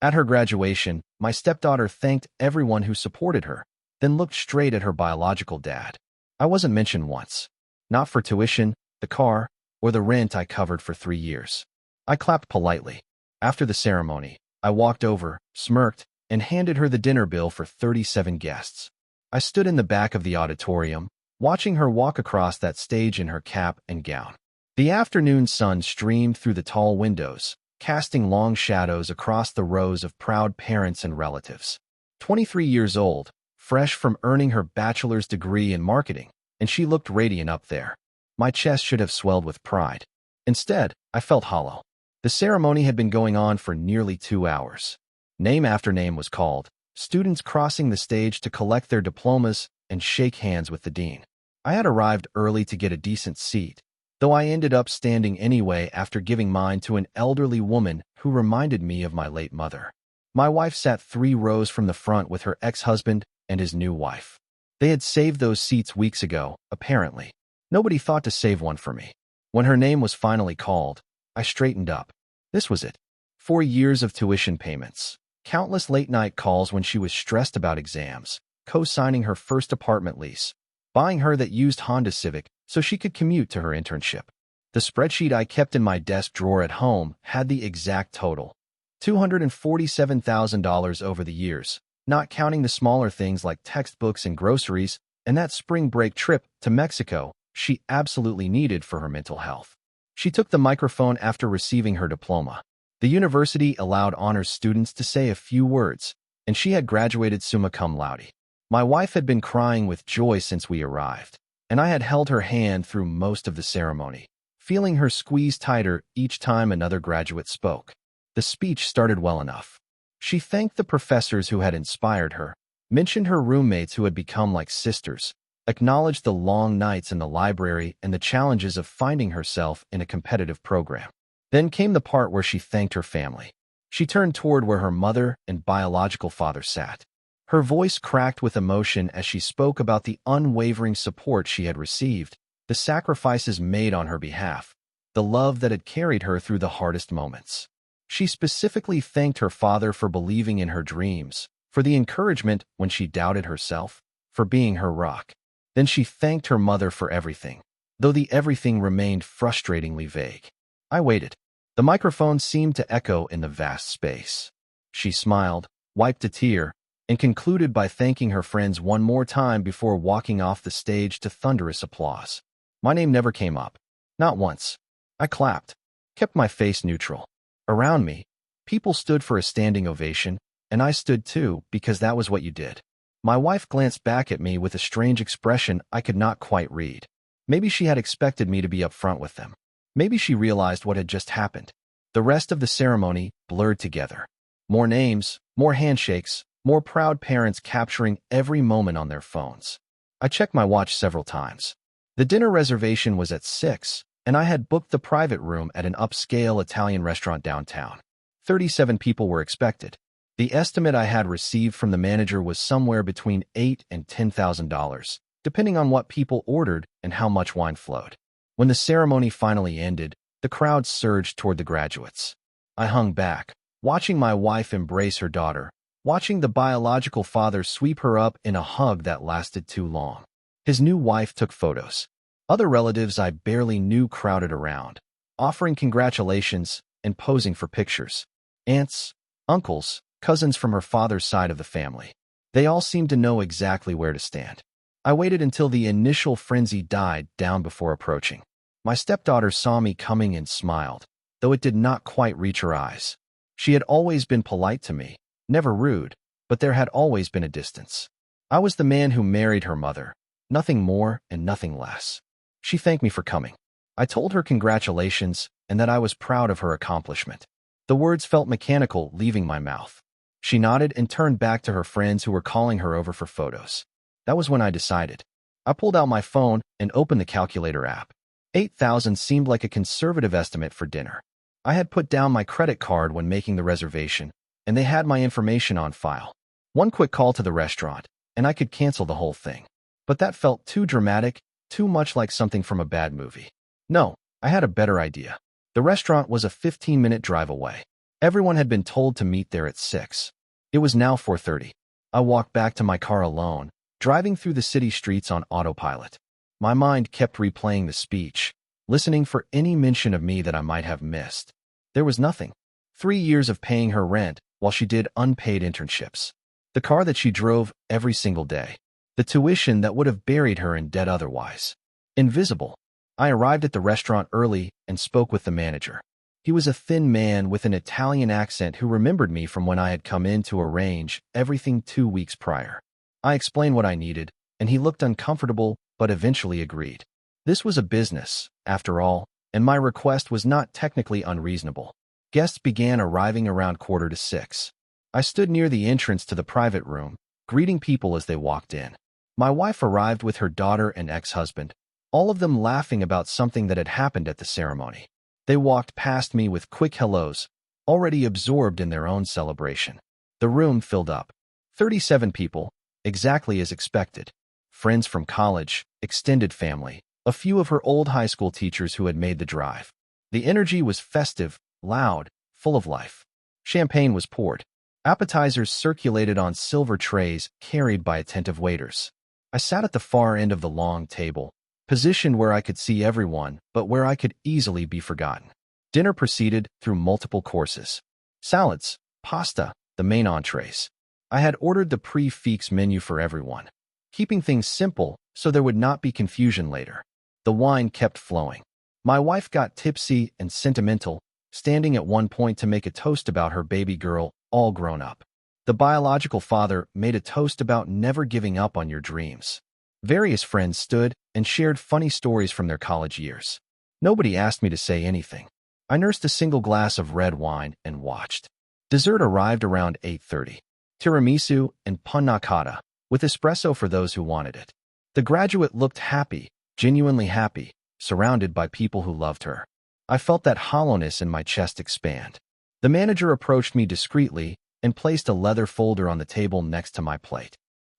At her graduation, my stepdaughter thanked everyone who supported her, then looked straight at her biological dad. I wasn't mentioned once. Not for tuition, the car, or the rent I covered for 3 years. I clapped politely. After the ceremony, I walked over, smirked, and handed her the dinner bill for 37 guests. I stood in the back of the auditorium, watching her walk across that stage in her cap and gown. The afternoon sun streamed through the tall windows, casting long shadows across the rows of proud parents and relatives. 23 years old, fresh from earning her bachelor's degree in marketing, and she looked radiant up there. My chest should have swelled with pride. Instead, I felt hollow. The ceremony had been going on for nearly 2 hours. Name after name was called, students crossing the stage to collect their diplomas and shake hands with the dean. I had arrived early to get a decent seat, though I ended up standing anyway after giving mine to an elderly woman who reminded me of my late mother. My wife sat 3 rows from the front with her ex-husband and his new wife. They had saved those seats weeks ago, apparently. Nobody thought to save one for me. When her name was finally called, I straightened up. This was it. 4 years of tuition payments, countless late-night calls when she was stressed about exams, co-signing her first apartment lease, buying her that used Honda Civic so she could commute to her internship. The spreadsheet I kept in my desk drawer at home had the exact total. $247,000 over the years, not counting the smaller things like textbooks and groceries, and that spring break trip to Mexico she absolutely needed for her mental health. She took the microphone after receiving her diploma. The university allowed honors students to say a few words, and she had graduated summa cum laude. My wife had been crying with joy since we arrived, and I had held her hand through most of the ceremony, feeling her squeeze tighter each time another graduate spoke. The speech started well enough. She thanked the professors who had inspired her, mentioned her roommates who had become like sisters, acknowledged the long nights in the library and the challenges of finding herself in a competitive program. Then came the part where she thanked her family. She turned toward where her mother and biological father sat. Her voice cracked with emotion as she spoke about the unwavering support she had received, the sacrifices made on her behalf, the love that had carried her through the hardest moments. She specifically thanked her father for believing in her dreams, for the encouragement when she doubted herself, for being her rock. Then she thanked her mother for everything, though the everything remained frustratingly vague. I waited. The microphone seemed to echo in the vast space. She smiled, wiped a tear, and concluded by thanking her friends one more time before walking off the stage to thunderous applause. My name never came up. Not once. I clapped, kept my face neutral. Around me, people stood for a standing ovation, and I stood too because that was what you did. My wife glanced back at me with a strange expression I could not quite read. Maybe she had expected me to be upfront with them. Maybe she realized what had just happened. The rest of the ceremony blurred together. More names, more handshakes, more proud parents capturing every moment on their phones. I checked my watch several times. The dinner reservation was at 6, and I had booked the private room at an upscale Italian restaurant downtown. 37 people were expected. The estimate I had received from the manager was somewhere between $8,000 and $10,000, depending on what people ordered and how much wine flowed. When the ceremony finally ended, the crowd surged toward the graduates. I hung back, watching my wife embrace her daughter, watching the biological father sweep her up in a hug that lasted too long. His new wife took photos. Other relatives I barely knew crowded around, offering congratulations and posing for pictures. Aunts, uncles, cousins from her father's side of the family. They all seemed to know exactly where to stand. I waited until the initial frenzy died down before approaching. My stepdaughter saw me coming and smiled, though it did not quite reach her eyes. She had always been polite to me, never rude, but there had always been a distance. I was the man who married her mother, nothing more and nothing less. She thanked me for coming. I told her congratulations and that I was proud of her accomplishment. The words felt mechanical leaving my mouth. She nodded and turned back to her friends who were calling her over for photos. That was when I decided. I pulled out my phone and opened the calculator app. 8,000 seemed like a conservative estimate for dinner. I had put down my credit card when making the reservation, and they had my information on file. One quick call to the restaurant, and I could cancel the whole thing. But that felt too dramatic, too much like something from a bad movie. No, I had a better idea. The restaurant was a 15-minute drive away. Everyone had been told to meet there at 6. It was now 4:30. I walked back to my car alone, driving through the city streets on autopilot. My mind kept replaying the speech, listening for any mention of me that I might have missed. There was nothing. 3 years of paying her rent while she did unpaid internships. The car that she drove every single day. The tuition that would have buried her in debt otherwise. Invisible. I arrived at the restaurant early and spoke with the manager. He was a thin man with an Italian accent who remembered me from when I had come in to arrange everything 2 weeks prior. I explained what I needed, and he looked uncomfortable but eventually agreed. This was a business, after all, and my request was not technically unreasonable. Guests began arriving around 5:45. I stood near the entrance to the private room, greeting people as they walked in. My wife arrived with her daughter and ex-husband, all of them laughing about something that had happened at the ceremony. They walked past me with quick hellos, already absorbed in their own celebration. The room filled up. 37 people, exactly as expected. Friends from college, extended family, a few of her old high school teachers who had made the drive. The energy was festive, loud, full of life. Champagne was poured. Appetizers circulated on silver trays carried by attentive waiters. I sat at the far end of the long table, positioned where I could see everyone, but where I could easily be forgotten. Dinner proceeded through multiple courses. Salads, pasta, the main entrees. I had ordered the prix-fixe menu for everyone, keeping things simple so there would not be confusion later. The wine kept flowing. My wife got tipsy and sentimental, standing at one point to make a toast about her baby girl, all grown up. The biological father made a toast about never giving up on your dreams. Various friends stood and shared funny stories from their college years. Nobody asked me to say anything. I nursed a single glass of red wine and watched. Dessert arrived around 8:30. Tiramisu and panna cotta, with espresso for those who wanted it. The graduate looked happy, genuinely happy, surrounded by people who loved her. I felt that hollowness in my chest expand. The manager approached me discreetly and placed a leather folder on the table next to my plate.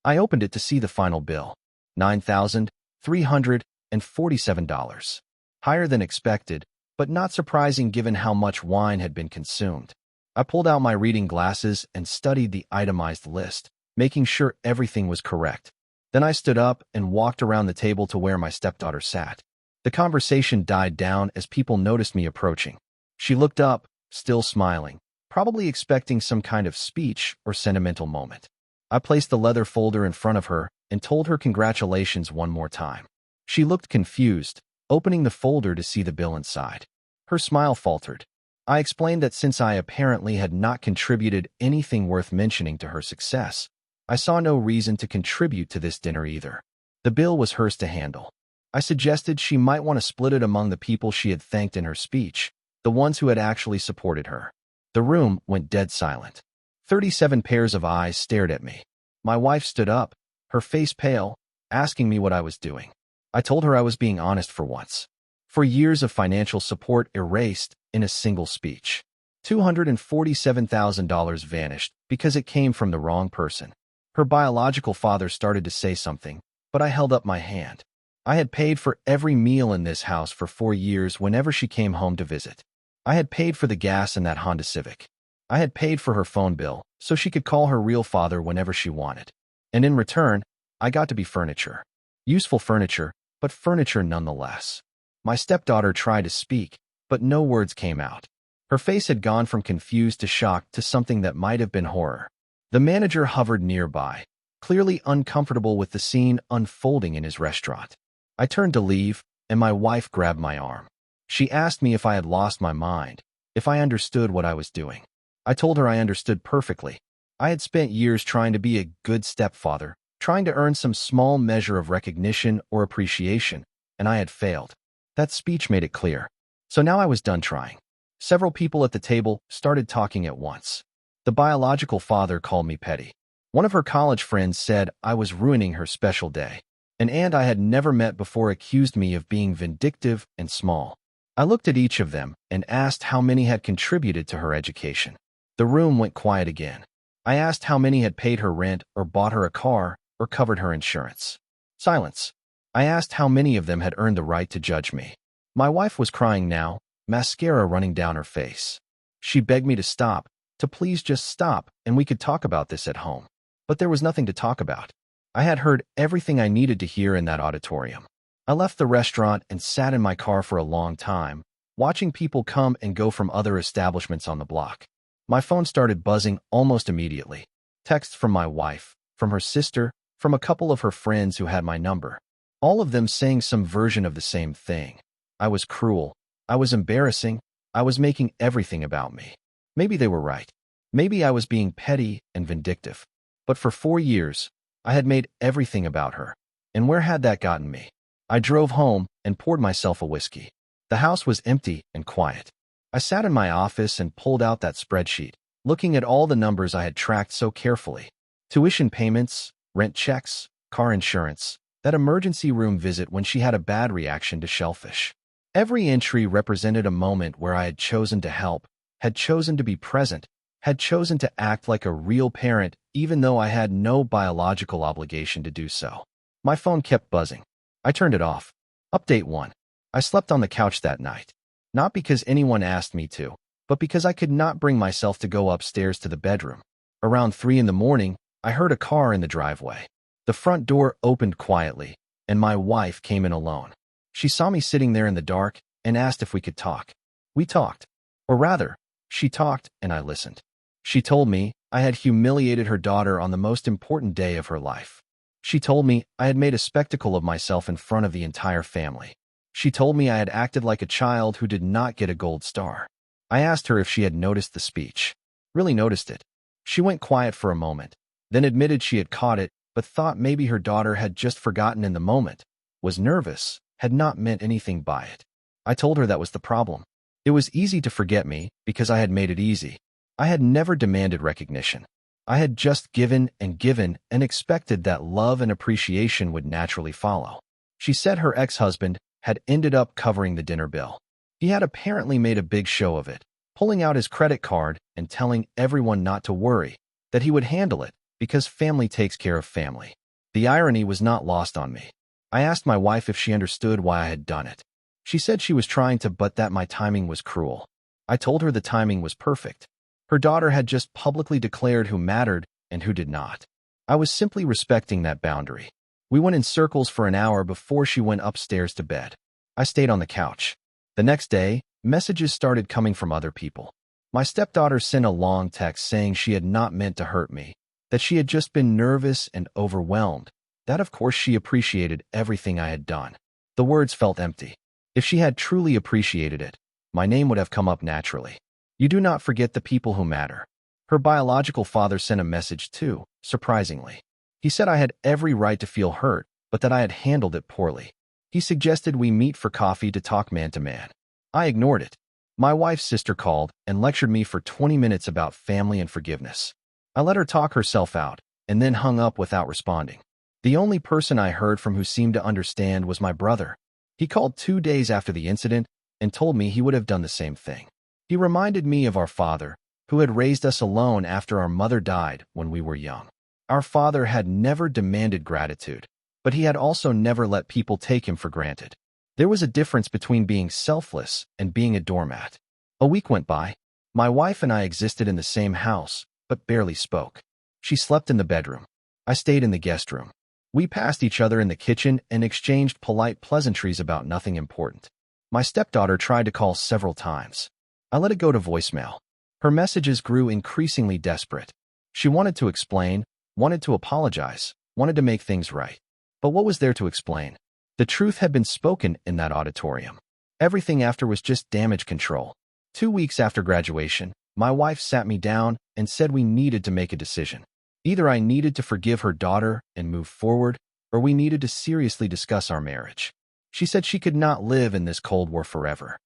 I opened it to see the final bill. $9,347. Higher than expected, but not surprising given how much wine had been consumed. I pulled out my reading glasses and studied the itemized list, making sure everything was correct. Then I stood up and walked around the table to where my stepdaughter sat. The conversation died down as people noticed me approaching. She looked up, still smiling, probably expecting some kind of speech or sentimental moment. I placed the leather folder in front of her and told her congratulations one more time. She looked confused, opening the folder to see the bill inside. Her smile faltered. I explained that since I apparently had not contributed anything worth mentioning to her success, I saw no reason to contribute to this dinner either. The bill was hers to handle. I suggested she might want to split it among the people she had thanked in her speech, the ones who had actually supported her. The room went dead silent. 37 pairs of eyes stared at me. My wife stood up, her face pale, asking me what I was doing. I told her I was being honest for once. For years of financial support erased in a single speech. $247,000 vanished because it came from the wrong person. Her biological father started to say something, but I held up my hand. I had paid for every meal in this house for 4 years whenever she came home to visit. I had paid for the gas in that Honda Civic. I had paid for her phone bill so she could call her real father whenever she wanted. And in return, I got to be furniture. Useful furniture, but furniture nonetheless. My stepdaughter tried to speak, but no words came out. Her face had gone from confused to shocked to something that might have been horror. The manager hovered nearby, clearly uncomfortable with the scene unfolding in his restaurant. I turned to leave, and my wife grabbed my arm. She asked me if I had lost my mind, if I understood what I was doing. I told her I understood perfectly. I had spent years trying to be a good stepfather, trying to earn some small measure of recognition or appreciation, and I had failed. That speech made it clear. So now I was done trying. Several people at the table started talking at once. The biological father called me petty. One of her college friends said I was ruining her special day. An aunt I had never met before accused me of being vindictive and small. I looked at each of them and asked how many had contributed to her education. The room went quiet again. I asked how many had paid her rent or bought her a car or covered her insurance. Silence. I asked how many of them had earned the right to judge me. My wife was crying now, mascara running down her face. She begged me to stop, to please just stop, and we could talk about this at home. But there was nothing to talk about. I had heard everything I needed to hear in that auditorium. I left the restaurant and sat in my car for a long time, watching people come and go from other establishments on the block. My phone started buzzing almost immediately. Texts from my wife, from her sister, from a couple of her friends who had my number. All of them saying some version of the same thing. I was cruel. I was embarrassing. I was making everything about me. Maybe they were right. Maybe I was being petty and vindictive. But for 4 years, I had made everything about her. And where had that gotten me? I drove home and poured myself a whiskey. The house was empty and quiet. I sat in my office and pulled out that spreadsheet, looking at all the numbers I had tracked so carefully. Tuition payments, rent checks, car insurance, that emergency room visit when she had a bad reaction to shellfish. Every entry represented a moment where I had chosen to help, had chosen to be present, had chosen to act like a real parent even though I had no biological obligation to do so. My phone kept buzzing. I turned it off. Update 1. I slept on the couch that night. Not because anyone asked me to, but because I could not bring myself to go upstairs to the bedroom. Around 3 in the morning, I heard a car in the driveway. The front door opened quietly, and my wife came in alone. She saw me sitting there in the dark and asked if we could talk. We talked. Or rather, she talked and I listened. She told me I had humiliated her daughter on the most important day of her life. She told me I had made a spectacle of myself in front of the entire family. She told me I had acted like a child who did not get a gold star. I asked her if she had noticed the speech. Really noticed it. She went quiet for a moment, then admitted she had caught it, but thought maybe her daughter had just forgotten in the moment, was nervous, had not meant anything by it. I told her that was the problem. It was easy to forget me because I had made it easy. I had never demanded recognition. I had just given and expected that love and appreciation would naturally follow. She said her ex-husband had ended up covering the dinner bill. He had apparently made a big show of it, pulling out his credit card and telling everyone not to worry, that he would handle it because family takes care of family. The irony was not lost on me. I asked my wife if she understood why I had done it. She said she was trying to, but that my timing was cruel. I told her the timing was perfect. Her daughter had just publicly declared who mattered and who did not. I was simply respecting that boundary. We went in circles for an hour before she went upstairs to bed. I stayed on the couch. The next day, messages started coming from other people. My stepdaughter sent a long text saying she had not meant to hurt me, that she had just been nervous and overwhelmed, that of course she appreciated everything I had done. The words felt empty. If she had truly appreciated it, my name would have come up naturally. You do not forget the people who matter. Her biological father sent a message too, surprisingly. He said I had every right to feel hurt, but that I had handled it poorly. He suggested we meet for coffee to talk man to man. I ignored it. My wife's sister called and lectured me for 20 minutes about family and forgiveness. I let her talk herself out, and then hung up without responding. The only person I heard from who seemed to understand was my brother. He called 2 days after the incident and told me he would have done the same thing. He reminded me of our father, who had raised us alone after our mother died when we were young. Our father had never demanded gratitude, but he had also never let people take him for granted. There was a difference between being selfless and being a doormat. A week went by. My wife and I existed in the same house, but barely spoke. She slept in the bedroom. I stayed in the guest room. We passed each other in the kitchen and exchanged polite pleasantries about nothing important. My stepdaughter tried to call several times. I let it go to voicemail. Her messages grew increasingly desperate. She wanted to explain, wanted to apologize, wanted to make things right. But what was there to explain? The truth had been spoken in that auditorium. Everything after was just damage control. 2 weeks after graduation, my wife sat me down and said we needed to make a decision. Either I needed to forgive her daughter and move forward, or we needed to seriously discuss our marriage. She said she could not live in this Cold War forever.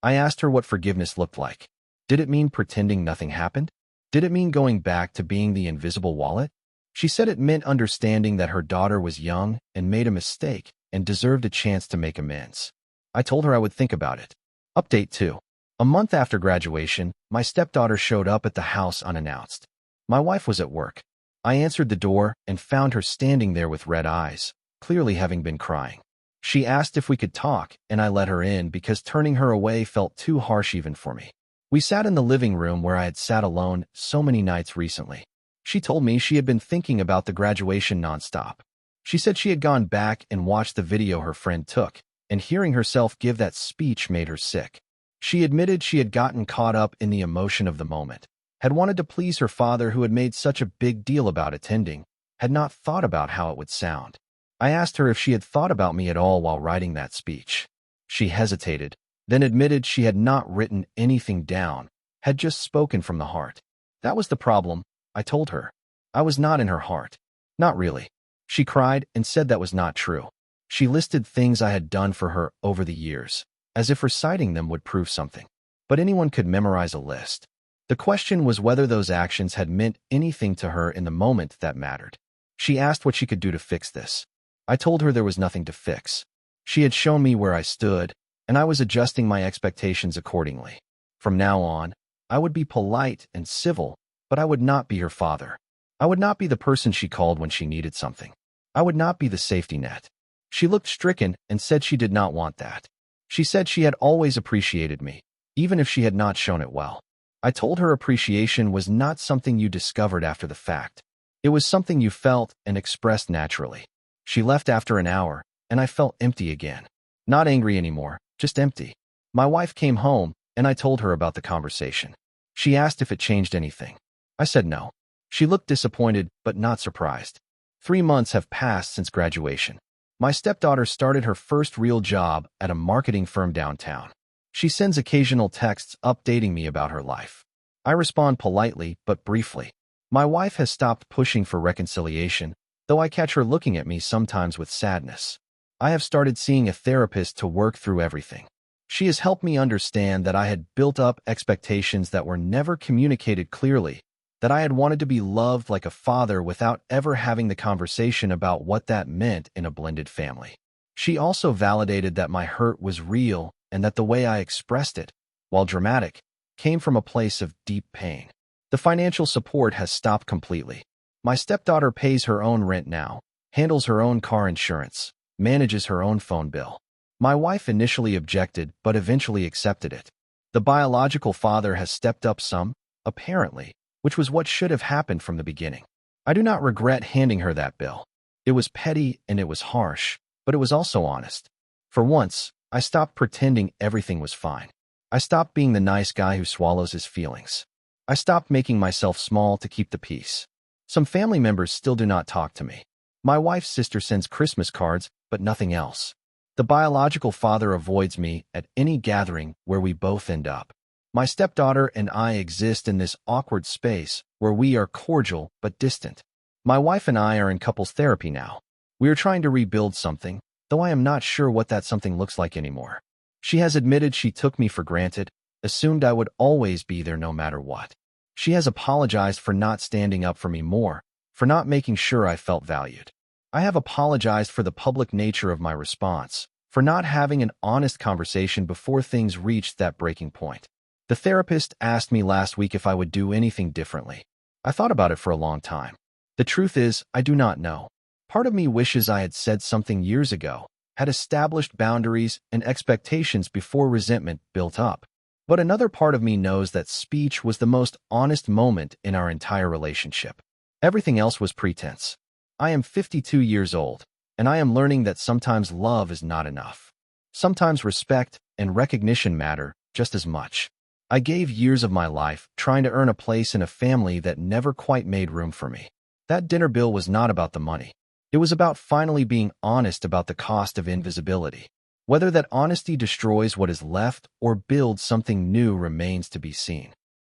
I asked her what forgiveness looked like. Did it mean pretending nothing happened? Did it mean going back to being the invisible wallet? She said it meant understanding that her daughter was young and made a mistake and deserved a chance to make amends. I told her I would think about it. Update 2. A month after graduation, my stepdaughter showed up at the house unannounced. My wife was at work. I answered the door and found her standing there with red eyes, clearly having been crying. She asked if we could talk, and I let her in because turning her away felt too harsh even for me. We sat in the living room where I had sat alone so many nights recently. She told me she had been thinking about the graduation nonstop. She said she had gone back and watched the video her friend took, and hearing herself give that speech made her sick. She admitted she had gotten caught up in the emotion of the moment, had wanted to please her father who had made such a big deal about attending, had not thought about how it would sound. I asked her if she had thought about me at all while writing that speech. She hesitated, then admitted she had not written anything down, had just spoken from the heart. That was the problem, I told her. I was not in her heart. Not really. She cried and said that was not true. She listed things I had done for her over the years, as if reciting them would prove something. But anyone could memorize a list. The question was whether those actions had meant anything to her in the moment that mattered. She asked what she could do to fix this. I told her there was nothing to fix. She had shown me where I stood, and I was adjusting my expectations accordingly. From now on, I would be polite and civil, but I would not be her father. I would not be the person she called when she needed something. I would not be the safety net. She looked stricken and said she did not want that. She said she had always appreciated me, even if she had not shown it well. I told her appreciation was not something you discovered after the fact. It was something you felt and expressed naturally. She left after an hour, and I felt empty again. Not angry anymore, just empty. My wife came home, and I told her about the conversation. She asked if it changed anything. I said no. She looked disappointed, but not surprised. 3 months have passed since graduation. My stepdaughter started her first real job at a marketing firm downtown. She sends occasional texts updating me about her life. I respond politely, but briefly. My wife has stopped pushing for reconciliation, though I catch her looking at me sometimes with sadness. I have started seeing a therapist to work through everything. She has helped me understand that I had built up expectations that were never communicated clearly, that I had wanted to be loved like a father without ever having the conversation about what that meant in a blended family. She also validated that my hurt was real and that the way I expressed it, while dramatic, came from a place of deep pain. The financial support has stopped completely. My stepdaughter pays her own rent now, handles her own car insurance, manages her own phone bill. My wife initially objected, but eventually accepted it. The biological father has stepped up some, apparently, which was what should have happened from the beginning. I do not regret handing her that bill. It was petty and it was harsh, but it was also honest. For once, I stopped pretending everything was fine. I stopped being the nice guy who swallows his feelings. I stopped making myself small to keep the peace. Some family members still do not talk to me. My wife's sister sends Christmas cards, but nothing else. The biological father avoids me at any gathering where we both end up. My stepdaughter and I exist in this awkward space where we are cordial but distant. My wife and I are in couples therapy now. We are trying to rebuild something, though I am not sure what that something looks like anymore. She has admitted she took me for granted, assumed I would always be there no matter what. She has apologized for not standing up for me more, for not making sure I felt valued. I have apologized for the public nature of my response, for not having an honest conversation before things reached that breaking point. The therapist asked me last week if I would do anything differently. I thought about it for a long time. The truth is, I do not know. Part of me wishes I had said something years ago, had established boundaries and expectations before resentment built up. But another part of me knows that speech was the most honest moment in our entire relationship. Everything else was pretense. I am 52 years old, and I am learning that sometimes love is not enough. Sometimes respect and recognition matter just as much. I gave years of my life trying to earn a place in a family that never quite made room for me. That dinner bill was not about the money. It was about finally being honest about the cost of invisibility. Whether that honesty destroys what is left or builds something new remains to be seen.